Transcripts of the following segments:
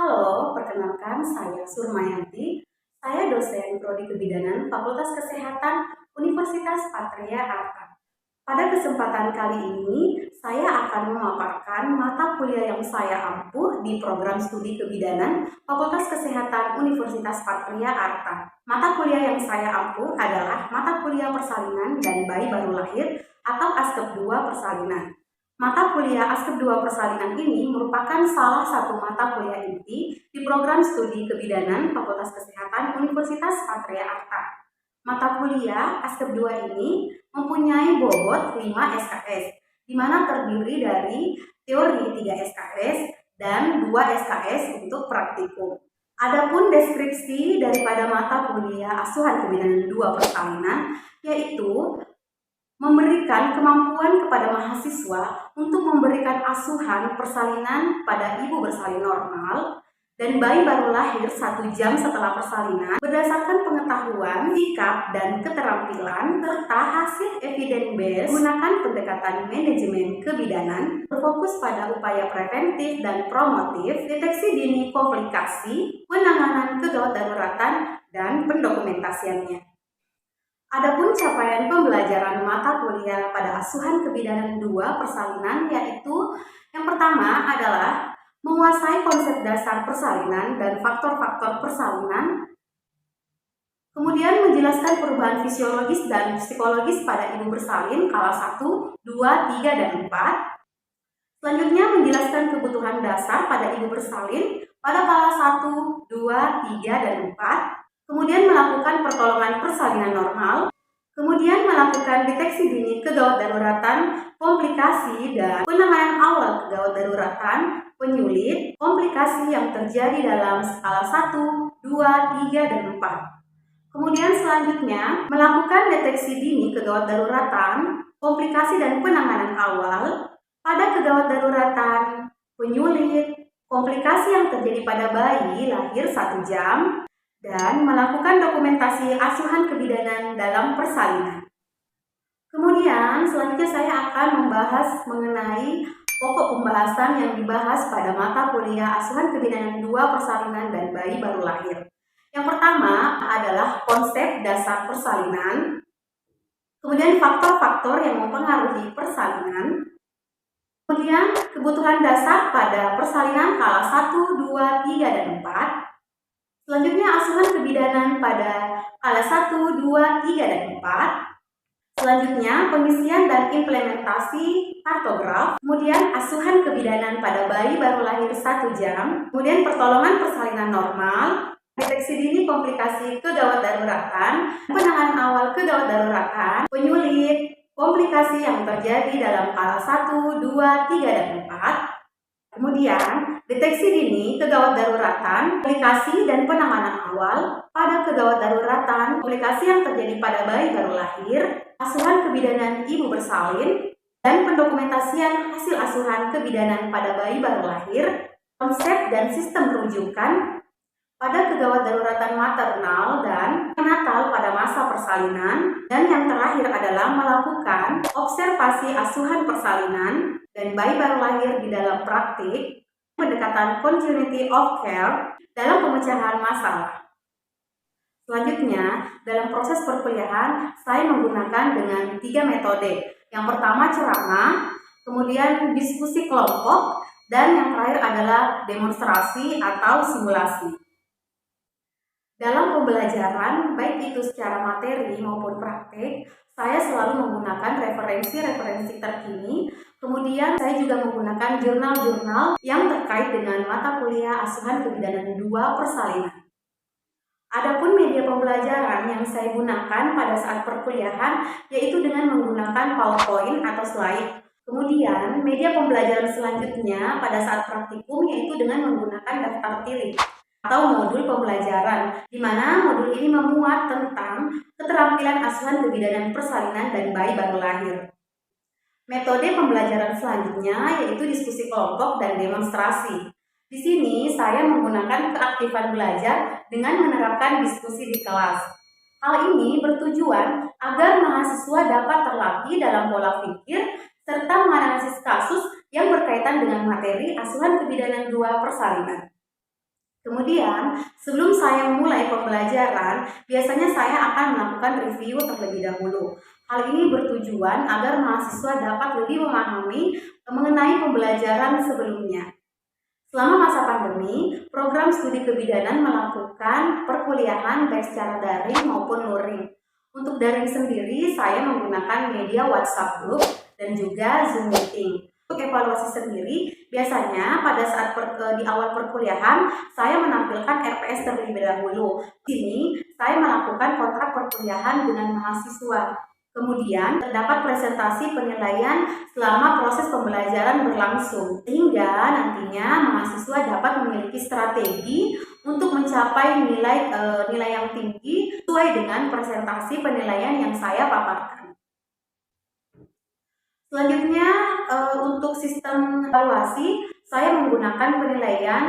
Halo, perkenalkan saya Surmayanti. Saya dosen Prodi Kebidanan Fakultas Kesehatan Universitas Patria Arta. Pada kesempatan kali ini, saya akan memaparkan mata kuliah yang saya ampuh di program studi kebidanan Fakultas Kesehatan Universitas Patria Arta. Mata kuliah yang saya ampuh adalah mata kuliah persalinan dan bayi baru lahir atau ASKEP 2 persalinan. Mata kuliah ASKEP 2 persalinan ini merupakan salah satu mata kuliah inti di program studi kebidanan Fakultas Kesehatan Universitas Patria Arta. Mata kuliah ASKEP 2 ini mempunyai bobot 5 SKS, di mana terdiri dari teori 3 SKS dan 2 SKS untuk praktikum. Adapun deskripsi daripada mata kuliah asuhan kebidanan 2 persalinan yaitu memberikan kemampuan kepada mahasiswa untuk memberikan asuhan persalinan pada ibu bersalin normal dan bayi baru lahir 1 jam setelah persalinan berdasarkan pengetahuan, sikap, dan keterampilan serta hasil evidence based menggunakan pendekatan manajemen kebidanan berfokus pada upaya preventif dan promotif, deteksi dini komplikasi, penanganan kegawat daruratan, dan pendokumentasiannya. Adapun capaian pembelajaran mata kuliah pada asuhan kebidanan 2 persalinan yaitu yang pertama adalah menguasai konsep dasar persalinan dan faktor-faktor persalinan, kemudian menjelaskan perubahan fisiologis dan psikologis pada ibu bersalin kala 1, 2, 3, dan 4. Selanjutnya menjelaskan kebutuhan dasar pada ibu bersalin pada kala 1, 2, 3, dan 4. Kemudian melakukan pertolongan persalinan normal, kemudian melakukan deteksi dini kegawat daruratan, komplikasi, dan penanganan awal kegawat daruratan, penyulit, komplikasi yang terjadi dalam skala 1, 2, 3, dan 4. Kemudian selanjutnya melakukan deteksi dini kegawat daruratan, komplikasi, dan penanganan awal pada kegawat daruratan, penyulit, komplikasi yang terjadi pada bayi lahir 1 jam, dan melakukan dokumentasi asuhan kebidanan dalam persalinan. Kemudian selanjutnya saya akan membahas mengenai pokok pembahasan yang dibahas pada mata kuliah asuhan kebidanan 2 persalinan dan bayi baru lahir. Yang pertama adalah konsep dasar persalinan, kemudian faktor-faktor yang mempengaruhi persalinan, kemudian kebutuhan dasar pada persalinan kala 1, 2, 3, dan 4. Selanjutnya asuhan kebidanan pada kala 1, 2, 3, dan 4. Selanjutnya pengisian dan implementasi kartograf. Kemudian asuhan kebidanan pada bayi baru lahir 1 jam. Kemudian pertolongan persalinan normal, deteksi dini komplikasi kegawat daruratan, penanganan awal kegawat daruratan, penyulit, komplikasi yang terjadi dalam kala 1, 2, 3, dan 4. Kemudian, deteksi dini kegawat daruratan, komplikasi, dan penanganan awal pada kegawat daruratan, komplikasi yang terjadi pada bayi baru lahir, asuhan kebidanan ibu bersalin, dan pendokumentasian hasil asuhan kebidanan pada bayi baru lahir, konsep dan sistem rujukan pada kegawat daruratan maternal dan prenatal pada masa persalinan, dan yang terakhir adalah melakukan observasi asuhan persalinan dan bayi baru lahir di dalam praktik pendekatan continuity of care dalam pemecahan masalah. Selanjutnya, dalam proses perkuliahan saya menggunakan dengan 3 metode. Yang pertama ceramah, kemudian diskusi kelompok, dan yang terakhir adalah demonstrasi atau simulasi. Dalam pembelajaran, baik itu secara materi maupun praktik, saya selalu menggunakan referensi-referensi terkini. Kemudian saya juga menggunakan jurnal-jurnal yang terkait dengan mata kuliah asuhan kebidanan 2 persalinan. Adapun media pembelajaran yang saya gunakan pada saat perkuliahan yaitu dengan menggunakan PowerPoint atau slide. Kemudian media pembelajaran selanjutnya pada saat praktikum yaitu dengan menggunakan daftar tilik atau modul pembelajaran, di mana modul ini memuat tentang keterampilan asuhan kebidanan persalinan dan bayi baru lahir. Metode pembelajaran selanjutnya yaitu diskusi kelompok dan demonstrasi. Di sini saya menggunakan keaktifan belajar dengan menerapkan diskusi di kelas. Hal ini bertujuan agar mahasiswa dapat terlatih dalam pola pikir serta menganalisis kasus yang berkaitan dengan materi asuhan kebidanan 2 persalinan. Kemudian, sebelum saya memulai pembelajaran, biasanya saya akan melakukan review terlebih dahulu. Hal ini bertujuan agar mahasiswa dapat lebih memahami mengenai pembelajaran sebelumnya. Selama masa pandemi, program studi kebidanan melakukan perkuliahan baik secara daring maupun luring. Untuk daring sendiri, saya menggunakan media WhatsApp Group dan juga Zoom Meeting. Untuk evaluasi sendiri, biasanya pada saat di awal perkuliahan, saya menampilkan RPS terlebih dahulu. Di sini, saya melakukan kontrak perkuliahan dengan mahasiswa. Kemudian, terdapat presentasi penilaian selama proses pembelajaran berlangsung, sehingga nantinya mahasiswa dapat memiliki strategi untuk mencapai nilai yang tinggi sesuai dengan presentasi penilaian yang saya paparkan. Selanjutnya, untuk sistem evaluasi, saya menggunakan penilaian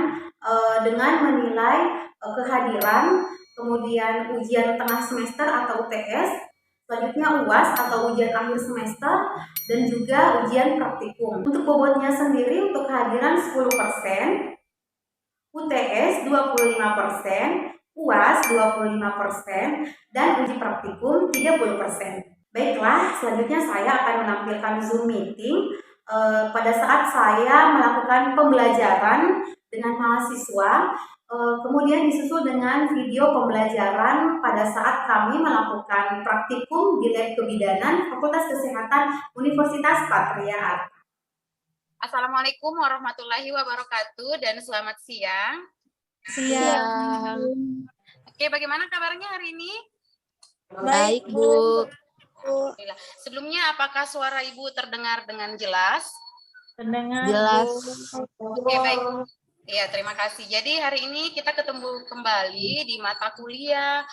dengan menilai kehadiran, kemudian ujian tengah semester atau UTS, selanjutnya UAS atau ujian akhir semester, dan juga ujian praktikum. Untuk bobotnya sendiri, untuk kehadiran 10%, UTS 25%, UAS 25%, dan uji praktikum 30%. Baiklah, selanjutnya saya akan menampilkan Zoom meeting pada saat saya melakukan pembelajaran dengan mahasiswa, kemudian disusul dengan video pembelajaran pada saat kami melakukan praktikum di Lab Kebidanan Fakultas Kesehatan Universitas Patria Arta. Assalamualaikum warahmatullahi wabarakatuh dan selamat siang. Siang. Oke, bagaimana kabarnya hari ini? Baik, Bu. Alhamdulillah. Sebelumnya, apakah suara Ibu terdengar dengan jelas? Terdengar jelas. Oke, baik. Ya, terima kasih. Jadi hari ini kita ketemu kembali di mata kuliah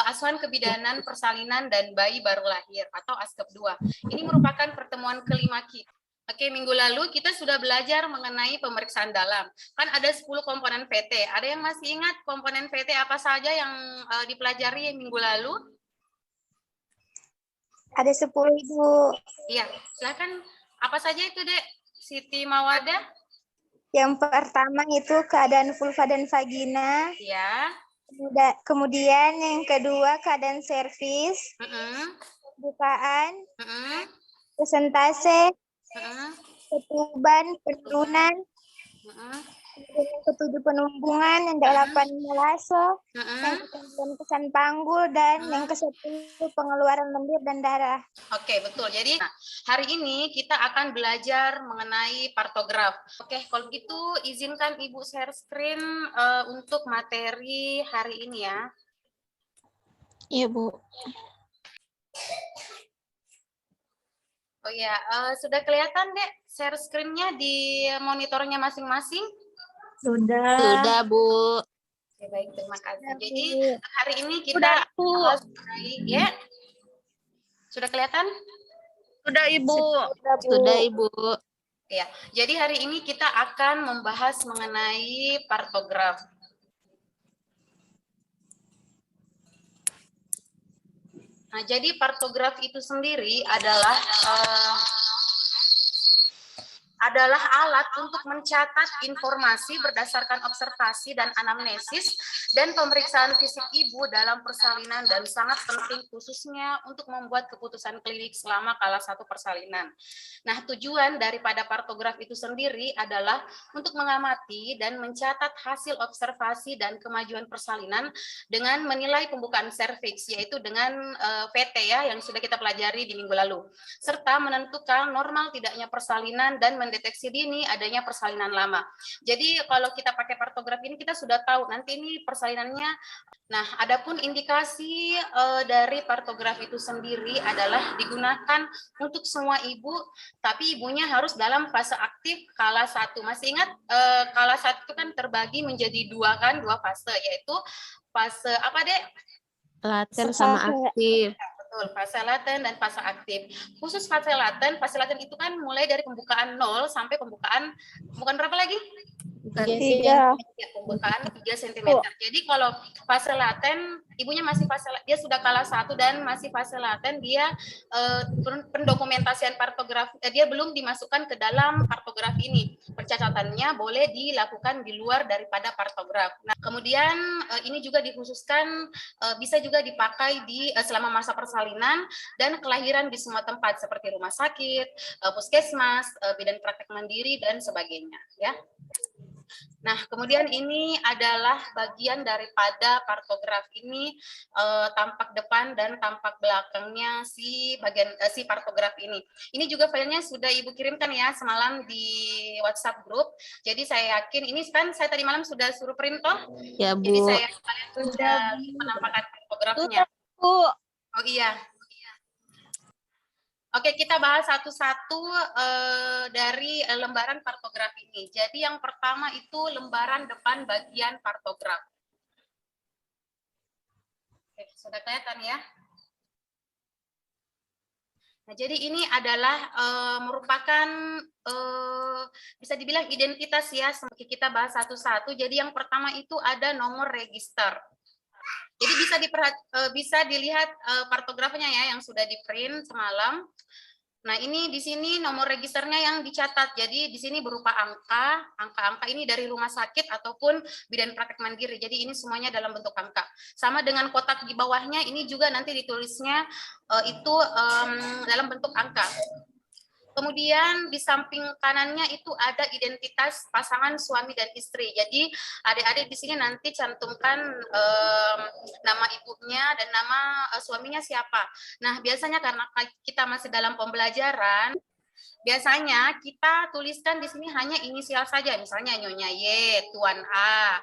Asuhan Kebidanan, Persalinan, dan Bayi Baru Lahir atau ASKEP 2. Ini merupakan pertemuan kelima kita. Oke, minggu lalu kita sudah belajar mengenai pemeriksaan dalam. Kan ada 10 komponen PT. Ada yang masih ingat komponen PT apa saja yang dipelajari minggu lalu? Ada 10, Ibu. Iya, silakan. Apa saja itu, Dek? Siti Mawada? Yang pertama itu keadaan vulva dan vagina. Ya. Kemudian yang kedua keadaan servis, bukaan, presentase, ketuban, penurunan, yang ketujuh penumbungan, yang ke-8 melase, yang ke-9 kesan panggul, dan yang ke-10 pengeluaran lendir dan darah. Oke, betul. Jadi hari ini kita akan belajar mengenai partograf. Oke, kalau begitu izinkan Ibu share screen untuk materi hari ini ya. Iya, Bu. Oh ya, sudah kelihatan, Dek, share screen-nya di monitornya masing-masing? Sudah, Bu. Oke, baik, terima kasih. Jadi hari ini kita bahas mengenai, ya. Sudah kelihatan? Sudah, Ibu. Sudah, Ibu. Ya, jadi hari ini kita akan membahas mengenai partograf. Nah, jadi partograf itu sendiri adalah alat untuk mencatat informasi berdasarkan observasi dan anamnesis dan pemeriksaan fisik ibu dalam persalinan dan sangat penting khususnya untuk membuat keputusan klinik selama kala 1 persalinan. Nah, tujuan daripada partograf itu sendiri adalah untuk mengamati dan mencatat hasil observasi dan kemajuan persalinan dengan menilai pembukaan serviks, yaitu dengan PT ya yang sudah kita pelajari di minggu lalu, serta menentukan normal tidaknya persalinan dan mendeteksi dini adanya persalinan lama. Jadi kalau kita pakai partograf ini kita sudah tahu nanti ini persalinannya. Nah, adapun indikasi dari partograf itu sendiri adalah digunakan untuk semua ibu, tapi ibunya harus dalam fase aktif kala 1. Masih ingat kala 1 itu kan terbagi menjadi dua fase, yaitu fase apa, Dek? Laten sama aktif. Betul, fase laten dan fase aktif. Khusus fase laten itu kan mulai dari pembukaan 0 sampai pembukaan berapa lagi? Tiga. Ya, pembukaan 3 cm. Jadi kalau fase laten, ibunya masih dia sudah kelas 1 dan masih fase laten, dia pendokumentasian kartografi, dia belum dimasukkan ke dalam kartograf ini. Pencacatannya boleh dilakukan di luar daripada kartograf. Nah, kemudian ini juga dikhususkan bisa juga dipakai di selama masa persalinan dan kelahiran di semua tempat seperti rumah sakit, puskesmas, bidan praktek mandiri dan sebagainya, ya. Nah, kemudian ini adalah bagian daripada kartograf ini, tampak depan dan tampak belakangnya si kartograf ini. Ini juga filenya sudah Ibu kirimkan ya semalam di WhatsApp grup. Jadi saya yakin ini kan saya tadi malam sudah suruh print toh. Ya, Bu. Jadi saya kalian sudah penampakan kartografnya. Bu. Oh iya. Oke, kita bahas satu-satu dari lembaran kartograf ini. Jadi yang pertama itu lembaran depan bagian kartograf. Oke, sudah kelihatan ya? Nah, jadi ini adalah merupakan bisa dibilang identitas ya. Kita bahas satu-satu. Jadi yang pertama itu ada nomor register. Jadi bisa dilihat kartografnya ya yang sudah di print semalam. Nah, ini di sini nomor registernya yang dicatat. Jadi di sini berupa angka ini dari rumah sakit ataupun bidan praktek mandiri. Jadi ini semuanya dalam bentuk angka. Sama dengan kotak di bawahnya, ini juga nanti ditulisnya itu dalam bentuk angka. Kemudian di samping kanannya itu ada identitas pasangan suami dan istri. Jadi adik-adik di sini nanti cantumkan nama ibunya dan nama suaminya siapa. Nah, biasanya karena kita masih dalam pembelajaran, biasanya kita tuliskan di sini hanya inisial saja, misalnya Nyonya Y, Tuan A,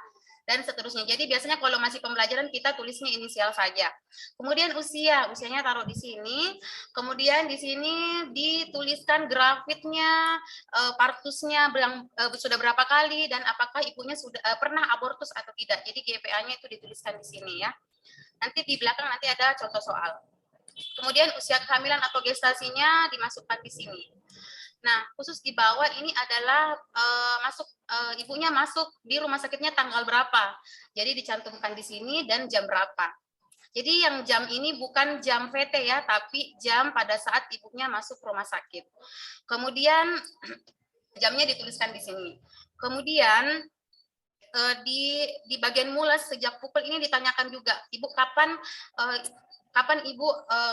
dan seterusnya. Jadi biasanya kalau masih pembelajaran kita tulisnya inisial saja. Kemudian usianya taruh di sini. Kemudian di sini dituliskan grafitnya, partusnya sudah berapa kali dan apakah ibunya sudah pernah abortus atau tidak. Jadi GPA-nya itu dituliskan di sini ya. Nanti di belakang nanti ada contoh soal. Kemudian usia kehamilan atau gestasinya dimasukkan di sini. Nah, khusus di bawah ini adalah ibunya masuk di rumah sakitnya tanggal berapa. Jadi dicantumkan di sini dan jam berapa. Jadi yang jam ini bukan jam VT ya, tapi jam pada saat ibunya masuk rumah sakit. Kemudian jamnya dituliskan di sini. Kemudian di bagian mulas sejak pukul ini ditanyakan juga, Ibu kapan Ibu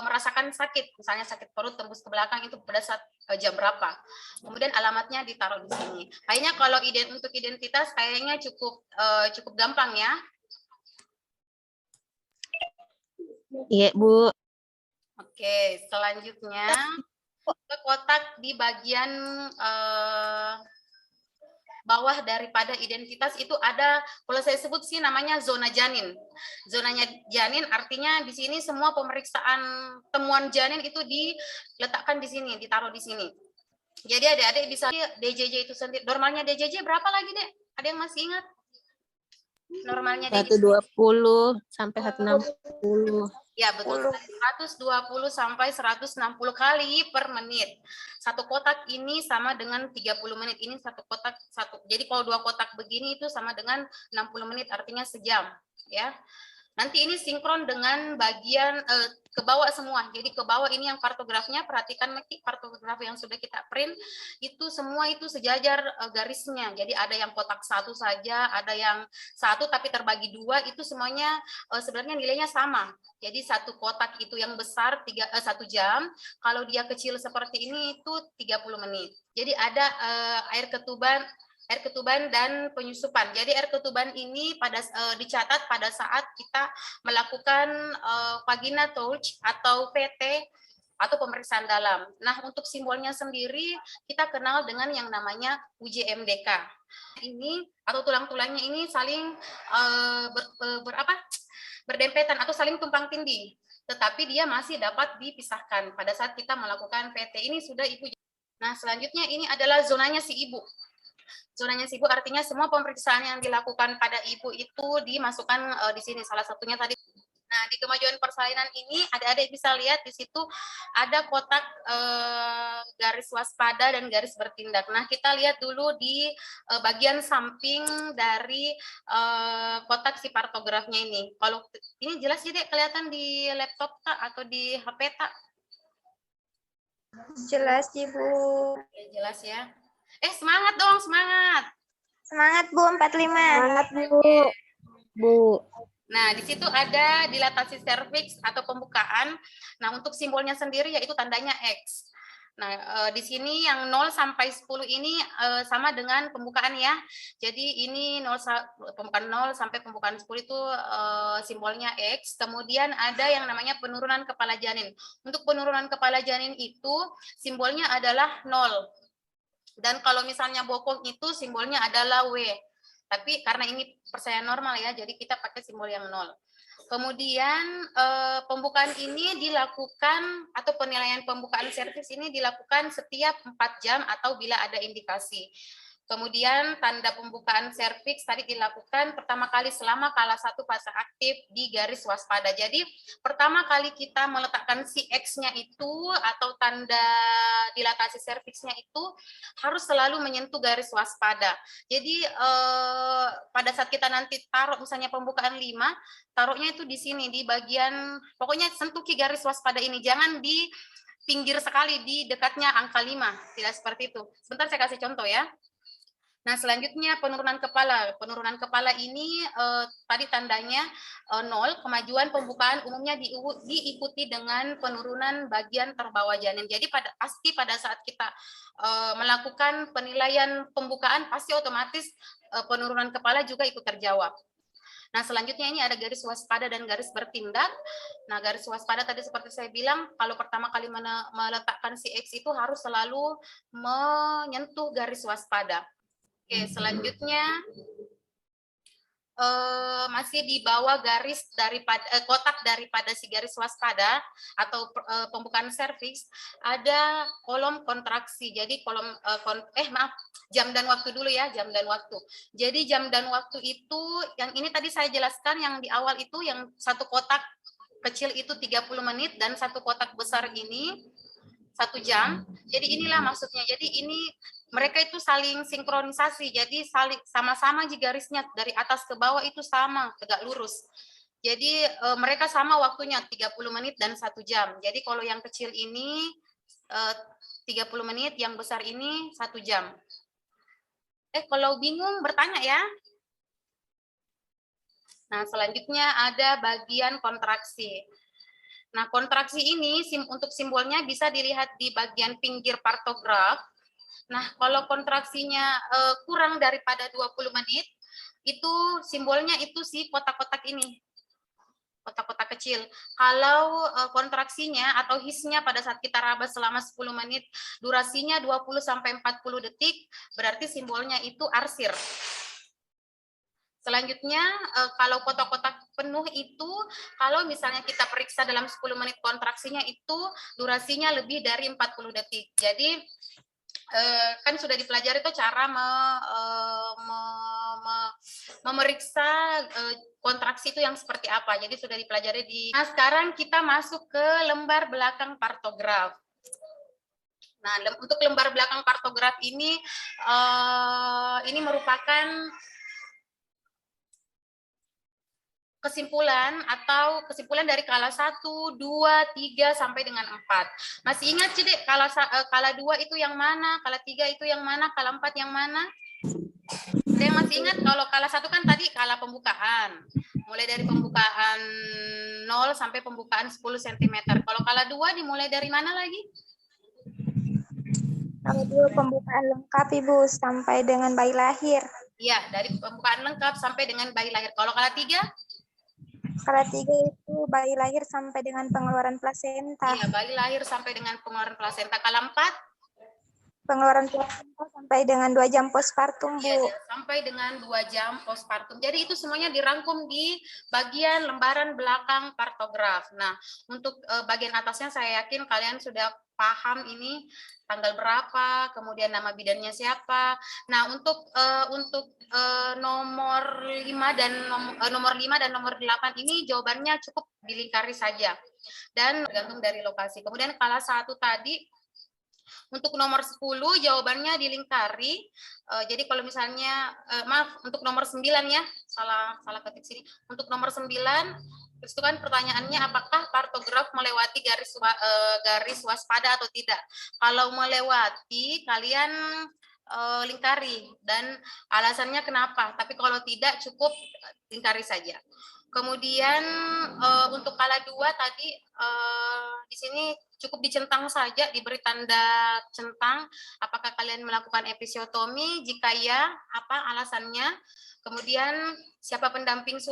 merasakan sakit, misalnya sakit perut tembus ke belakang itu pada saat jam berapa. Kemudian alamatnya ditaruh di sini. Kayaknya kalau untuk identitas kayaknya cukup gampang ya. Iya, Bu. Oke, selanjutnya ke kotak di bagian bawah daripada identitas itu ada, kalau saya sebut sih namanya zona janin. Zonanya janin artinya di sini semua pemeriksaan temuan janin itu diletakkan di sini, ditaruh di sini. Jadi adik-adik bisa DJJ itu sendiri. Normalnya DJJ berapa lagi, Dek? Ada yang masih ingat? Normalnya DJJ 120 sampai 160. Ya, betul. 120 sampai 160 kali per menit. Satu kotak ini sama dengan 30 menit. Ini satu kotak satu. Jadi kalau 2 kotak begini itu sama dengan 60 menit, artinya sejam, ya. Nanti ini sinkron dengan bagian ke bawah semua. Jadi ke bawah ini yang kartografnya, perhatikan kartograf yang sudah kita print, itu semua itu sejajar garisnya. Jadi ada yang kotak satu saja, ada yang satu tapi terbagi 2, itu semuanya sebenarnya nilainya sama. Jadi satu kotak itu yang besar 1 jam, kalau dia kecil seperti ini itu 30 menit. Jadi ada air ketuban dan penyusupan. Jadi air ketuban ini dicatat pada saat kita melakukan vagina touch atau VT atau pemeriksaan dalam. Nah, untuk simbolnya sendiri kita kenal dengan yang namanya UJMDK. Ini atau tulang-tulangnya ini saling berdempetan atau saling tumpang tindih. Tetapi dia masih dapat dipisahkan pada saat kita melakukan VT. Ini sudah Ibu. Nah, selanjutnya ini adalah zonanya si Ibu. Zonanya si Ibu artinya semua pemeriksaan yang dilakukan pada Ibu itu dimasukkan di sini. Salah satunya tadi Nah, di kemajuan persalinan ini adik-adik bisa lihat di situ ada kotak garis waspada dan garis bertindak. Nah, kita lihat dulu di bagian samping dari kotak si partografnya ini. Kalau ini jelas ya, Dek, kelihatan di laptop tak atau di HP tak? Jelas, Ibu. Ya, jelas ya. Semangat dong, semangat. Semangat, Bu, 45. Semangat, Bu. Bu. Nah, di situ ada dilatasi serviks atau pembukaan. Nah, untuk simbolnya sendiri yaitu tandanya X. Nah, di sini yang 0 sampai 10 ini sama dengan pembukaan ya. Jadi ini pembukaan 0 sampai pembukaan 10 itu simbolnya X. Kemudian ada yang namanya penurunan kepala janin. Untuk penurunan kepala janin itu simbolnya adalah 0. Dan kalau misalnya bokong itu simbolnya adalah W. Tapi karena ini persalinan normal ya, jadi kita pakai simbol yang 0. Kemudian pembukaan ini dilakukan atau penilaian pembukaan serviks ini dilakukan setiap 4 jam atau bila ada indikasi. Kemudian tanda pembukaan serviks tadi dilakukan pertama kali selama kala 1 fase aktif di garis waspada. Jadi pertama kali kita meletakkan si X-nya itu atau tanda dilatasi serviksnya itu harus selalu menyentuh garis waspada. Jadi pada saat kita nanti taruh misalnya pembukaan 5, taruhnya itu di sini di bagian, pokoknya sentuh ke garis waspada ini, jangan di pinggir sekali di dekatnya angka 5, tidak seperti itu. Sebentar saya kasih contoh ya. Nah, selanjutnya penurunan kepala. Penurunan kepala ini tadi tandanya 0, kemajuan pembukaan umumnya diikuti dengan penurunan bagian terbawah janin. Jadi pasti pada saat kita melakukan penilaian pembukaan, pasti otomatis penurunan kepala juga ikut terjawab. Nah, selanjutnya ini ada garis waspada dan garis bertindak. Nah, garis waspada tadi seperti saya bilang, kalau pertama kali meletakkan si X itu harus selalu menyentuh garis waspada. Oke, selanjutnya masih di bawah garis daripada kotak daripada si garis waspada atau pembukaan serviks ada kolom kontraksi. Jadi kolom jam dan waktu dulu ya, jam dan waktu. Jadi jam dan waktu itu yang ini tadi saya jelaskan yang di awal itu yang satu kotak kecil itu 30 menit dan satu kotak besar ini 1 jam. Jadi inilah maksudnya. Jadi ini mereka itu saling sinkronisasi. Jadi saling sama-sama garisnya dari atas ke bawah itu sama, tegak lurus. Jadi mereka sama waktunya 30 menit dan 1 jam. Jadi kalau yang kecil ini 30 menit, yang besar ini 1 jam. Kalau bingung bertanya ya. Nah, selanjutnya ada bagian kontraksi. Nah, kontraksi ini untuk simbolnya bisa dilihat di bagian pinggir partograf. Nah, kalau kontraksinya kurang daripada 20 menit, itu simbolnya itu si kotak-kotak ini. Kotak-kotak kecil. Kalau kontraksinya atau hisnya pada saat kita raba selama 10 menit, durasinya 20-40 detik, berarti simbolnya itu arsir. Selanjutnya, kalau kotak-kotak penuh itu, kalau misalnya kita periksa dalam 10 menit kontraksinya itu durasinya lebih dari 40 detik. Jadi, kan sudah dipelajari itu cara memeriksa kontraksi itu yang seperti apa. Jadi sudah dipelajari di. Nah, sekarang kita masuk ke lembar belakang partograf. Nah, untuk lembar belakang partograf ini merupakan kesimpulan dari kala 1, 2, 3 sampai dengan 4. Masih ingat sih, Dek, kala 2 itu yang mana, kala 3 itu yang mana, kala 4 yang mana? Ada yang masih ingat? Kalau kala 1 kan tadi kala pembukaan. Mulai dari pembukaan 0 sampai pembukaan 10 cm. Kalau kala 2 dimulai dari mana lagi? Kala 2 pembukaan lengkap, Ibu, sampai dengan bayi lahir. Iya, dari pembukaan lengkap sampai dengan bayi lahir. Kalau kala 3? Kala 3 itu bayi lahir sampai dengan pengeluaran plasenta. Iya, bayi lahir sampai dengan pengeluaran plasenta. Kala 4? pengeluaran plasenta sampai dengan 2 jam postpartum, Bu. Iya, sampai dengan 2 jam postpartum. Jadi itu semuanya dirangkum di bagian lembaran belakang partograf. Nah, untuk bagian atasnya saya yakin kalian sudah paham ini tanggal berapa, kemudian nama bidannya siapa. Nah, untuk nomor 5 dan nomor 8 ini jawabannya cukup dilingkari saja dan tergantung dari lokasi. Kemudian kelas 1 tadi untuk nomor 10 jawabannya dilingkari. Jadi kalau misalnya maaf untuk nomor 9 ya, salah ketik sini. Untuk nomor 9 itu kan pertanyaannya apakah partograf melewati garis waspada atau tidak. Kalau melewati kalian lingkari dan alasannya kenapa. Tapi kalau tidak cukup lingkari saja. Kemudian untuk kala 2 tadi di sini cukup dicentang saja, diberi tanda centang apakah kalian melakukan episiotomi, jika ya apa alasannya. Kemudian siapa pendamping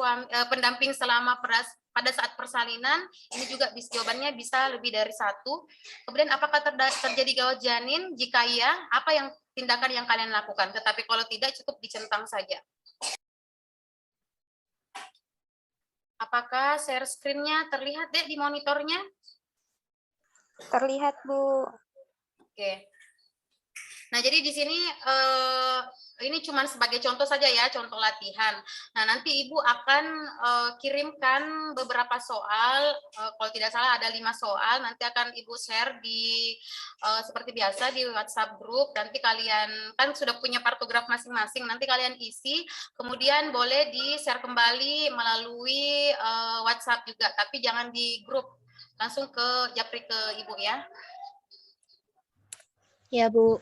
selama pada saat persalinan, ini juga jawabannya bisa lebih dari 1. Kemudian apakah terjadi gawat janin, jika ya apa yang tindakan yang kalian lakukan, tetapi kalau tidak cukup dicentang saja. Apakah share screen-nya terlihat deh di monitornya? Terlihat, Bu. Oke. Nah, jadi di sini ini cuma sebagai contoh saja ya, contoh latihan. Nah, nanti Ibu akan kirimkan beberapa soal, kalau tidak salah ada 5 soal, nanti akan Ibu share di seperti biasa di WhatsApp group. Nanti kalian kan sudah punya partograf masing-masing, nanti kalian isi, kemudian boleh di-share kembali melalui WhatsApp juga, tapi jangan di grup, langsung ke japri ke Ibu ya. Ya, Bu.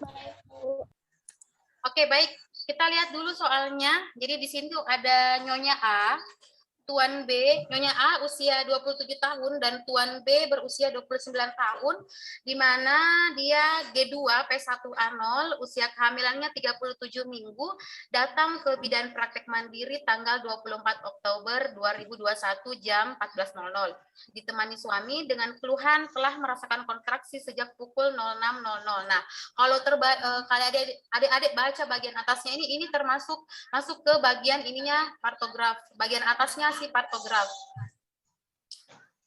Oke, baik. Kita lihat dulu soalnya. Jadi di sini tuh ada Nyonya A, Tuan B. Nyonya A usia 27 tahun dan Tuan B berusia 29 tahun, di mana dia G2 P1A0, usia kehamilannya 37 minggu, datang ke bidan praktek mandiri tanggal 24 Oktober 2021 jam 14.00. Ditemani suami dengan keluhan telah merasakan kontraksi sejak pukul 06.00. Nah, kalau kalian adik-adik baca bagian atasnya ini termasuk masuk ke bagian ininya partograf. Bagian atasnya si partograf.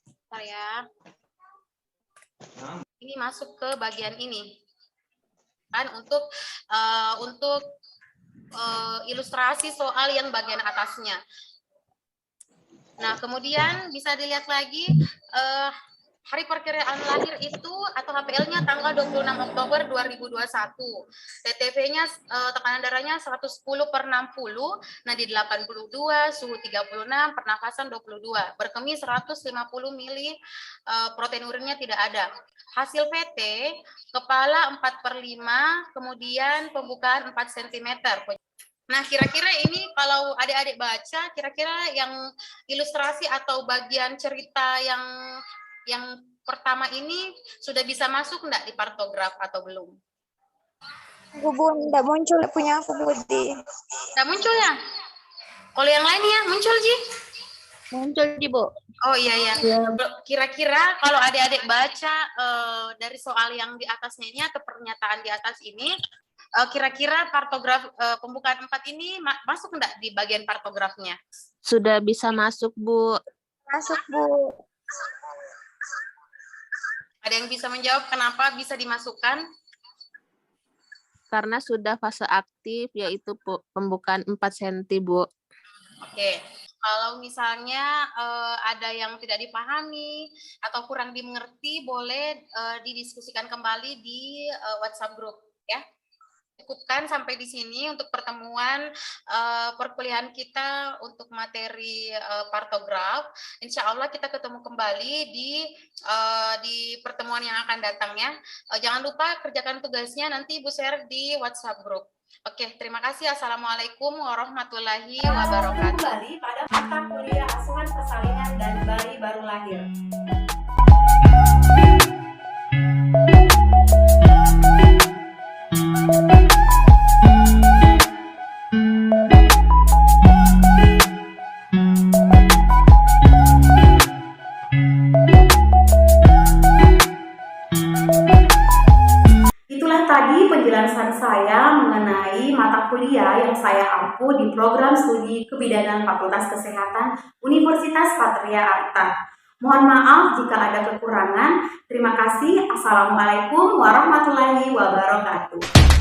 Bentar ya. Ini masuk ke bagian ini. Kan untuk ilustrasi soal yang bagian atasnya. Nah, kemudian bisa dilihat lagi hari perkiraan lahir itu atau HPL-nya tanggal 26 Oktober 2021. TTV-nya tekanan darahnya 110/60, nadi 82, suhu 36, pernafasan 22. Berkemih 150 mili, protein urinnya tidak ada. Hasil PT, kepala 4/5, kemudian pembukaan 4 cm. Nah, kira-kira ini kalau adik-adik baca, kira-kira yang ilustrasi atau bagian cerita yang pertama ini sudah bisa masuk enggak di partograf atau belum? Bu, enggak muncul punya aku, Budi. Enggak muncul ya? Kalau yang lain ya, muncul, Ji? Muncul, Bu. Oh iya, ya. Kira-kira kalau adik-adik baca dari soal yang di atasnya ini atau pernyataan di atas ini, kira-kira partograf pembukaan 4 ini masuk enggak di bagian partografnya? Sudah bisa masuk, Bu. Masuk, Bu. Ada yang bisa menjawab kenapa bisa dimasukkan? Karena sudah fase aktif, yaitu pembukaan 4 cm, Bu. Oke. Kalau misalnya ada yang tidak dipahami atau kurang dimengerti, boleh didiskusikan kembali di WhatsApp group, ya. Cukupkan sampai di sini untuk pertemuan perkuliahan kita untuk materi partograf. Insya Allah kita ketemu kembali di pertemuan yang akan datang ya. Jangan lupa kerjakan tugasnya, nanti Ibu share di WhatsApp group. Oke, terima kasih. Assalamualaikum warahmatullahi wabarakatuh. Kembali pada mata kuliah asuhan persalinan dan bayi baru lahir. kuliah yang saya ampu di program studi kebidanan Fakultas Kesehatan Universitas Patria Arta. Mohon maaf jika ada kekurangan. Terima kasih. Assalamualaikum warahmatullahi wabarakatuh.